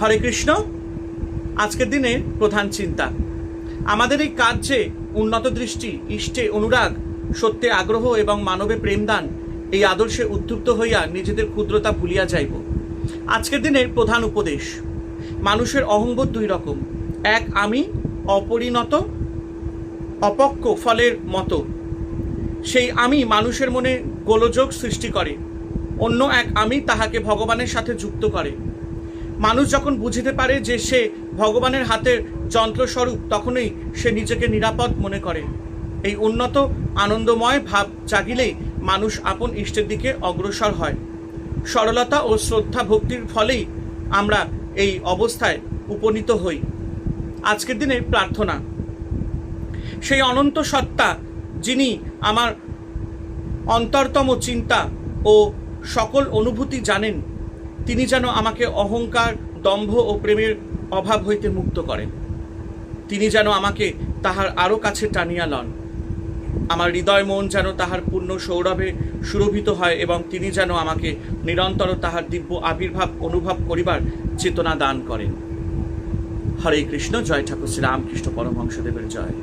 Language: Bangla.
হরে কৃষ্ণ। আজকের দিনে প্রধান চিন্তা, আমাদের এই কার্যে উন্নত দৃষ্টি, ইষ্টে অনুরাগ, সত্যে আগ্রহ এবং মানবে প্রেমদান, এই আদর্শে উদ্যুক্ত হইয়া নিজেদের ক্ষুদ্রতা ভুলিয়া যাইব। আজকের দিনের প্রধান উপদেশ, মানুষের অহংবোধ দুই রকম। এক, আমি অপরিণত অপক্ষ ফলের মতো, সেই আমি মানুষের মনে গোলযোগ সৃষ্টি করে। অন্য এক আমি তাহাকে ভগবানের সাথে যুক্ত করে। মানুষ যখন বুঝিতে পারে যে সে ভগবানের হাতের যন্ত্রস্বরূপ, তখনই সে নিজেকে নিরাপদ মনে করে। এই উন্নত আনন্দময় ভাব জাগিলেই মানুষ আপন ইষ্টের দিকে অগ্রসর হয়। সরলতা ও শ্রদ্ধা ভক্তির ফলেই আমরা এই অবস্থায় উপনীত হই। আজকের দিনে প্রার্থনা, সেই অনন্ত সত্তা যিনি আমার অন্তরতম চিন্তা ও সকল অনুভূতি জানেন, তিনি যেন আমাকে অহংকার, দম্ভ ও প্রেমের অভাব হইতে মুক্ত করেন। তিনি যেন আমাকে তাহার আরও কাছে টানিয়া লন। আমার হৃদয় মন যেন তাহার পূর্ণ সৌরভে সুরভিত হয় এবং তিনি যেন আমাকে নিরন্তর তাহার দিব্য আবির্ভাব অনুভব করিবার চেতনা দান করেন। হরে কৃষ্ণ। জয় ঠাকুর শ্রী রামকৃষ্ণ পরমহংসদেবের জয়।